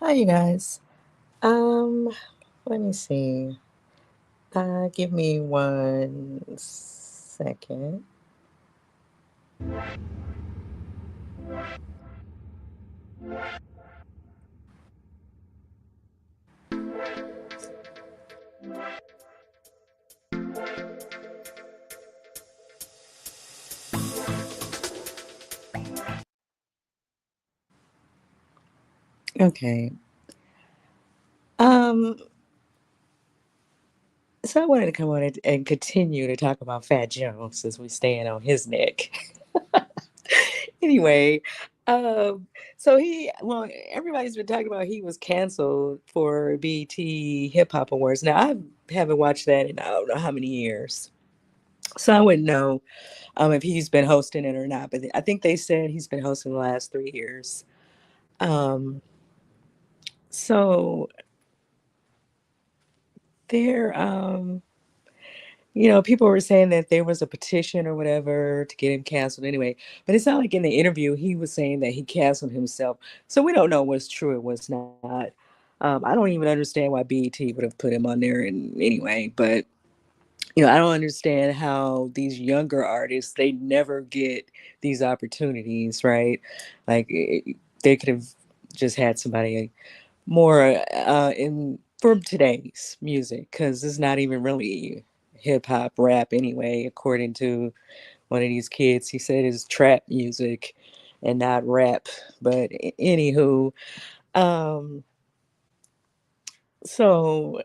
Hi, you guys. Um, Let me see. Give me 1 second. Okay. Um, so I wanted to come on and continue to talk about Fat Joe since we staying on his neck. Anyway, um, well, everybody's been talking about he was canceled for BET Hip Hop Awards. Now I haven't watched that in I don't know how many years, so I wouldn't know if he's been hosting it or not. But I think they said he's been hosting the last 3 years. Um, so there, people were saying that there was a petition or whatever to get him canceled anyway. But it's not like in the interview he was saying that he canceled himself. So we don't know what's true and what's not. I don't even understand why BET would have put him on there in anyway. But I don't understand how these younger artists they never get these opportunities, right? Like they could have just had somebody more in from today's music because it's not even really hip hop rap anyway. According to one of these kids, he said it's trap music and not rap. But anywho, um, so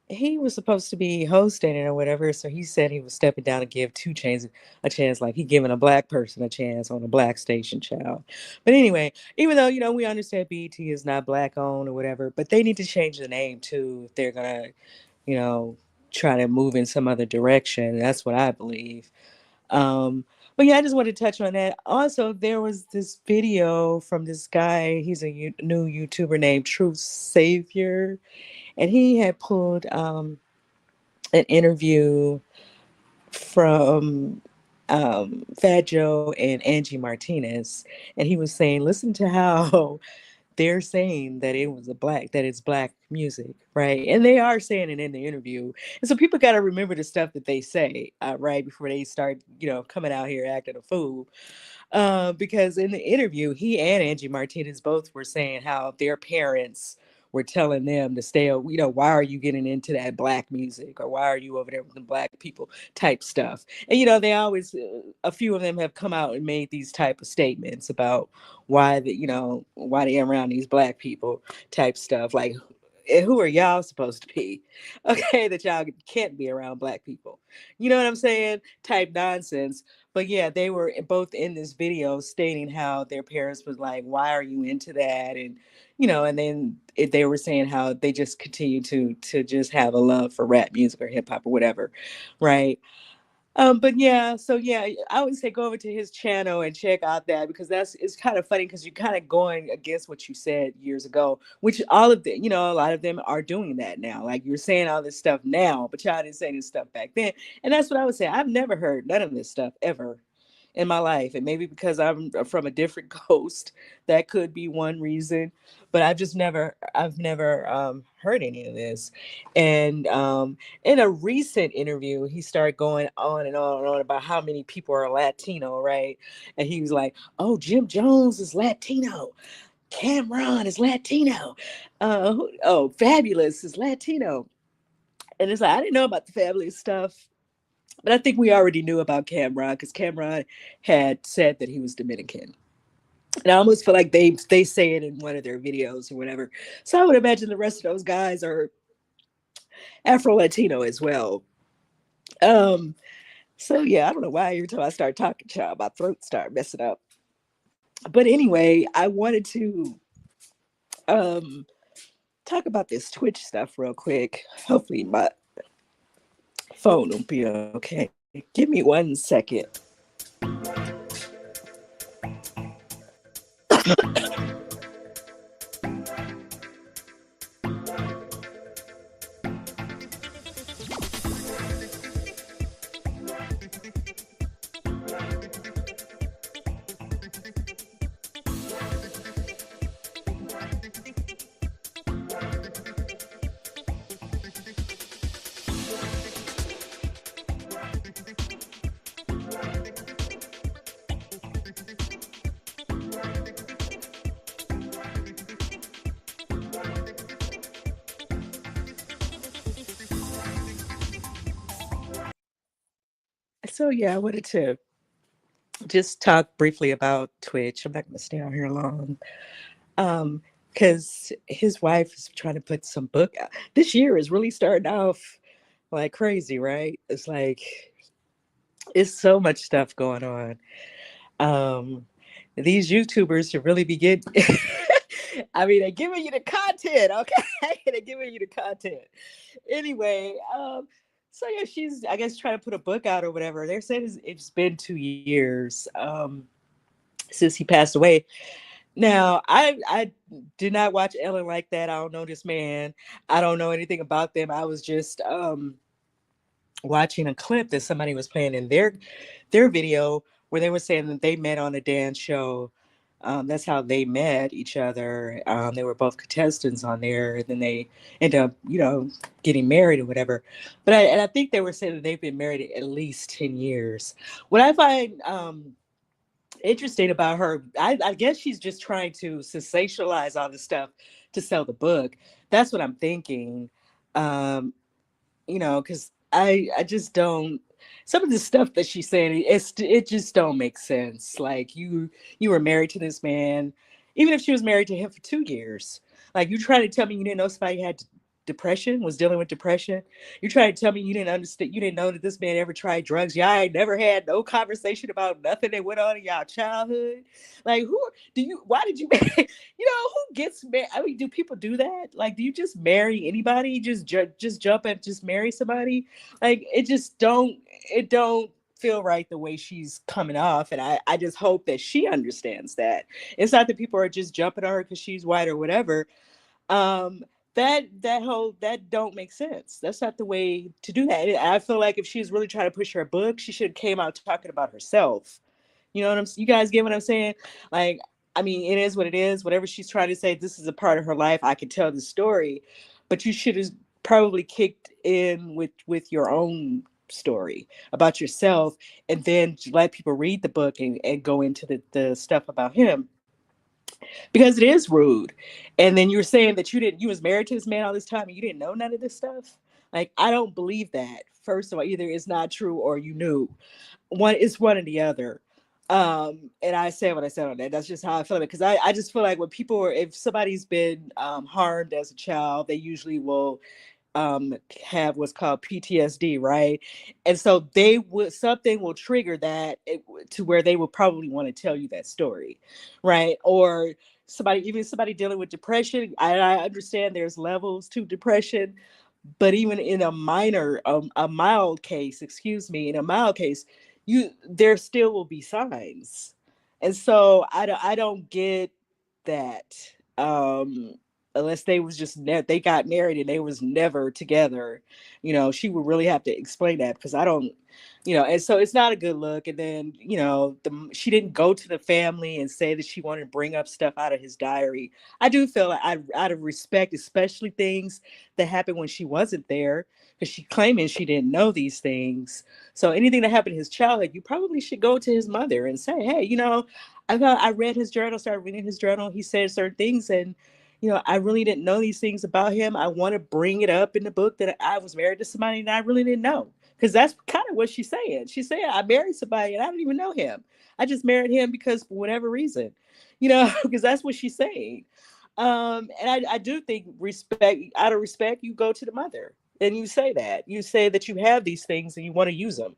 he was supposed to be hosting it or whatever. So he said he was stepping down to give 2 Chainz a chance, like he giving a black person a chance on a black station child. But anyway, even though we understand BET is not black owned or whatever, but they need to change the name too if they're gonna, you know, try to move in some other direction. That's what I believe. Um, but yeah, I just wanted to touch on that. Also, there was this video from this guy. He's a new YouTuber named Truth Savior, and he had pulled an interview from Fat Joe and Angie Martinez, and he was saying, "Listen to how they're saying that that it's black music, right? And they are saying it in the interview. And so people got to remember the stuff that they say, right before they start, coming out here acting a fool." Because in the interview, he and Angie Martinez both were saying how their parents were telling them to stay, why are you getting into that black music or why are you over there with the black people type stuff? And, they always, a few of them have come out and made these type of statements about why they around these black people type stuff. Like, who are y'all supposed to be? Okay, that y'all can't be around black people. You know what I'm saying? Type nonsense. But yeah, they were both in this video stating how their parents was like, "Why are you into that?" And and then they were saying how they just continue to just have a love for rap music or hip hop or whatever, right? But yeah, so yeah, I would say go over to his channel and check out that because it's kind of funny because you're kind of going against what you said years ago, which all of the a lot of them are doing that now. Like you're saying all this stuff now, but y'all didn't say this stuff back then. And that's what I would say. I've never heard none of this stuff ever in my life. And maybe because I'm from a different coast, that could be one reason. But I've never heard any of this. And in a recent interview, he started going on and on and on about how many people are Latino, right? And he was like, "Oh, Jim Jones is Latino. Cameron is Latino. Fabulous is Latino." And it's like, I didn't know about the Fabulous stuff. But I think we already knew about Cameron because Cameron had said that he was Dominican. And I almost feel like they say it in one of their videos or whatever. So I would imagine the rest of those guys are Afro Latino as well. Um, so yeah, I don't know why every time I start talking, child, my throat start messing up. But anyway, I wanted to um talk about this Twitch stuff real quick. Hopefully my phone will be okay. Give me 1 second. So yeah, I wanted to just talk briefly about Twitch. I'm not going to stay on here long. Um, because his wife is trying to put some book out. This year is really starting off like crazy, right? It's like it's so much stuff going on. Um, these YouTubers should really be getting. I mean, they're giving you the content, okay? They're giving you the content. Anyway, so yeah, she's I guess trying to put a book out or whatever. They're saying it's been 2 years since he passed away. Now, I did not watch Ellen like that. I don't know this man. I don't know anything about them. I was just watching a clip that somebody was playing in their video where they were saying that they met on a dance show. That's how they met each other. They were both contestants on there, and then they end up, getting married or whatever. And I think they were saying that they've been married at least 10 years. What I find interesting about her, I guess she's just trying to sensationalize all this stuff to sell the book. That's what I'm thinking. Um, because I just don't. Some of the stuff that she's saying, it just don't make sense. Like you were married to this man, even if she was married to him for 2 years. Like you trying to tell me you didn't know somebody had depression, was dealing with depression. You trying to tell me you didn't understand, you didn't know that this man ever tried drugs. Y'all ain't never had no conversation about nothing that went on in y'all childhood. Like who do you? Why did you? Who gets married? I mean, do people do that? Like, do you just marry anybody? Just jump and just marry somebody? Like, it don't feel right the way she's coming off, and I just hope that she understands that it's not that people are just jumping on her because she's white or whatever. um that don't make sense. That's not the way to do that. I feel like if she's really trying to push her book, she should have came out talking about herself. You guys get what I'm saying? Like, I mean, it is what it is. Whatever she's trying to say, this is a part of her life. I can tell the story, but you should have probably kicked in with your own story about yourself, and then let people read the book and go into the stuff about him, because it is rude. And then you were saying that you was married to this man all this time and you didn't know none of this stuff. Like, I don't believe that. First of all, either it's not true or you knew. One or the other. And I said what I said on that. That's just how I feel about it. Because I just feel like when people if somebody's been harmed as a child, they usually will have what's called PTSD, right? And so they would something will trigger that to where they will probably want to tell you that story, right? Or somebody dealing with depression. I understand there's levels to depression, but even in a mild case, excuse me, in a mild case, you there still will be signs. And so I don't get that. Unless they was they got married and they was never together, she would really have to explain that, because I don't, and so it's not a good look. And then, she didn't go to the family and say that she wanted to bring up stuff out of his diary. I do feel like out of respect, especially things that happened when she wasn't there, because she claiming she didn't know these things. So anything that happened in his childhood, you probably should go to his mother and say, hey, I read his journal, started reading his journal. He said certain things, and I really didn't know these things about him. I want to bring it up in the book that I was married to somebody and I really didn't know. Because that's kind of what she's saying. She's saying, I married somebody and I didn't even know him. I just married him because for whatever reason, because that's what she's saying. And I do think out of respect, you go to the mother and you say that. You say that you have these things and you want to use them.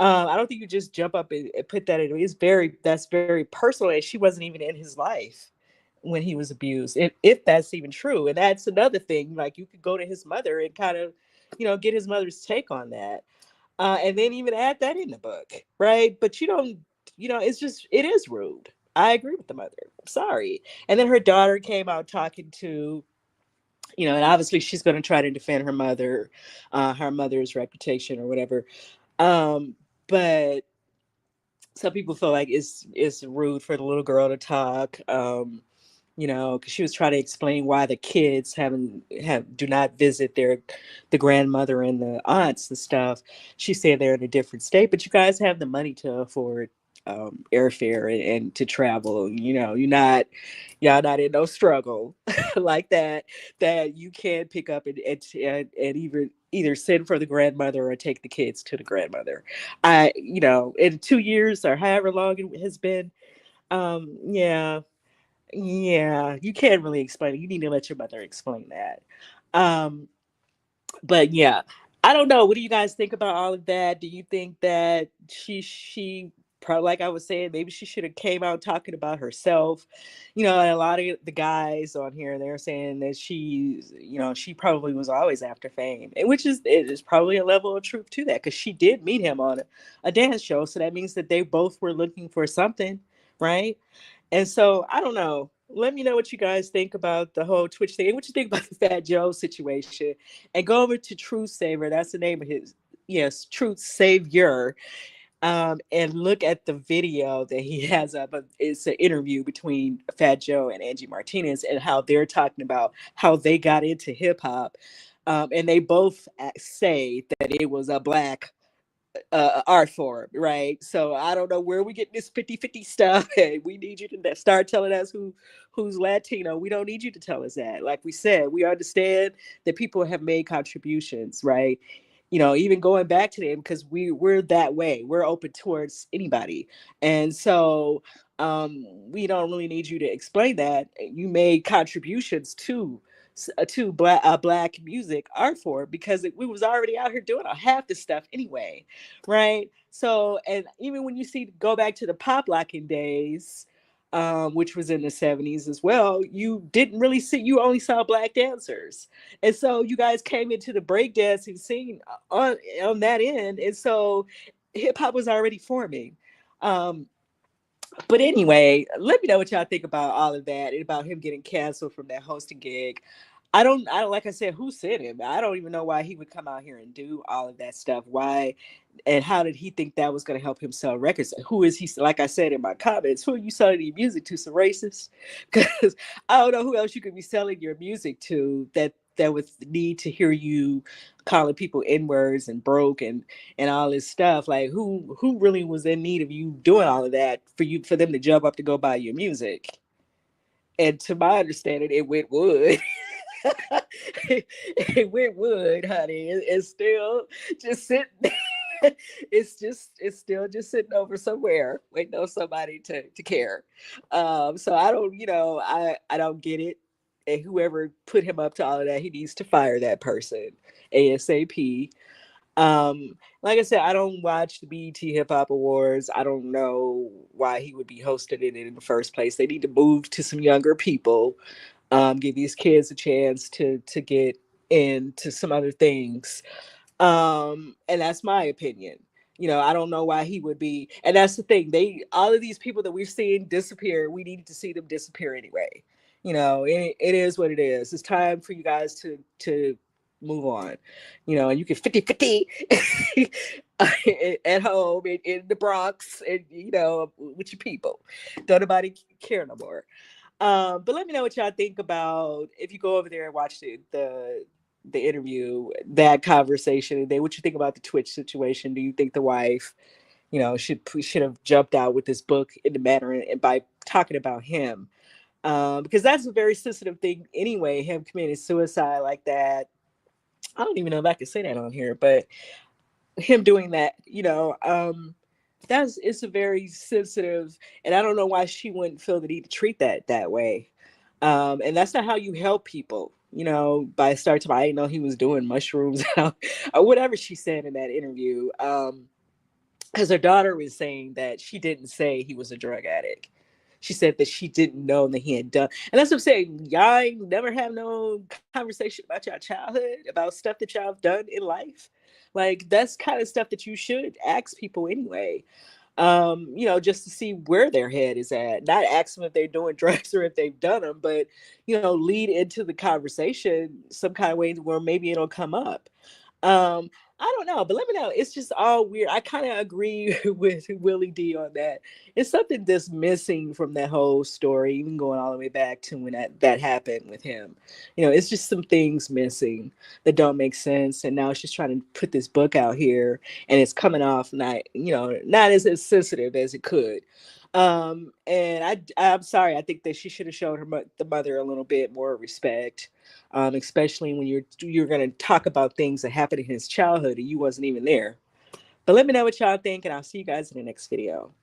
I don't think you just jump up and put that in. That's very personal, and she wasn't even in his life when he was abused, if that's even true. And that's another thing. Like, you could go to his mother and kind of, get his mother's take on that, and then even add that in the book, right? But you don't, it is rude. I agree with the mother. I'm sorry. And then her daughter came out talking to, and obviously she's going to try to defend her mother's reputation or whatever. But some people feel like it's rude for the little girl to talk. Because she was trying to explain why the kids do not visit the grandmother and the aunts and stuff. She said they're in a different state, but you guys have the money to afford airfare and to travel. Y'all not in no struggle like that you can pick up and even either send for the grandmother or take the kids to the grandmother. In 2 years or however long it has been, yeah, yeah, you can't really explain it. You need to let your mother explain that. Um, but yeah, I don't know. What do you guys think about all of that? Do you think that she probably, like I was saying, maybe she should have came out talking about herself? And a lot of the guys on here, they're saying that she probably was always after fame, and which is it is probably a level of truth to that because she did meet him on a dance show, so that means that they both were looking for something, right? And so I don't know. Let me know what you guys think about the whole Twitch thing and what you think about the Fat Joe situation. And go over to Truth Saver. That's the name of his, yes, Truth Savior. And look at the video that he has up. It's an interview between Fat Joe and Angie Martinez and how they're talking about how they got into hip hop. And they both say that it was a black art form, right? So I don't know where we get this 50-50 stuff. Hey, we need you to start telling us who's Latino. We don't need you to tell us that. Like we said, we understand that people have made contributions, right? Even going back to them because we're that way. We're open towards anybody. And so we don't really need you to explain that. You made contributions to black music art form because we was already out here doing half the stuff anyway, right? So, and even when you go back to the pop locking days, which was in the 70s as well, you didn't really you only saw black dancers. And so you guys came into the breakdancing scene on that end. And so hip hop was already forming. Um, but anyway, let me know what y'all think about all of that and about him getting canceled from that hosting gig. I don't like I said, who sent him? I don't even know why he would come out here and do all of that stuff. Why and how did he think that was going to help him sell records? Who is he? Like I said in my comments, who are you selling your music to? Some racists? Because I don't know who else you could be selling your music to that would need to hear you calling people n-words and broke and all this stuff. Like who really was in need of you doing all of that for them to jump up to go buy your music? And to my understanding, it went wood. It went wood, honey. It's still just sitting there. It's still just sitting over somewhere waiting on somebody to care. So I don't, I don't get it. And whoever put him up to all of that, he needs to fire that person ASAP. Like I said, I don't watch the BET Hip Hop Awards. I don't know why he would be hosting it in the first place. They need to move to some younger people, give these kids a chance to get into some other things. And that's my opinion. I don't know why he would be, and that's the thing. All of these people that we've seen disappear, we need to see them disappear anyway. It is what it is. It's time for you guys to move on. And you can 50-50 at home in the Bronx and with your people. Don't nobody care no more. But let me know what y'all think about if you go over there and watch the interview, that conversation, and then what you think about the Twitch situation. Do you think the wife, should have jumped out with this book in the matter and by talking about him? Because that's a very sensitive thing anyway. Him committing suicide like that. I don't even know if I can say that on here, but him doing that, it's a very sensitive, and I don't know why she wouldn't feel the need to treat that way. And that's not how you help people, by start to, I didn't know he was doing mushrooms or whatever she said in that interview. Because her daughter was saying that she didn't say he was a drug addict. She said that she didn't know that he had done. And that's what I'm saying. Y'all ain't never have no conversation about your childhood, about stuff that y'all have done in life. Like, that's kind of stuff that you should ask people anyway. Just to see where their head is at. Not ask them if they're doing drugs or if they've done them, but, lead into the conversation some kind of way where maybe it'll come up. I don't know, but let me know. It's just all weird. I kind of agree with Willie D on that. It's something that's missing from that whole story, even going all the way back to when that happened with him. It's just some things missing that don't make sense. And now it's just trying to put this book out here, and it's coming off not as sensitive as it could. And I'm sorry. I think that she should have showed the mother a little bit more respect, especially when you're going to talk about things that happened in his childhood and you wasn't even there. But let me know what y'all think, and I'll see you guys in the next video.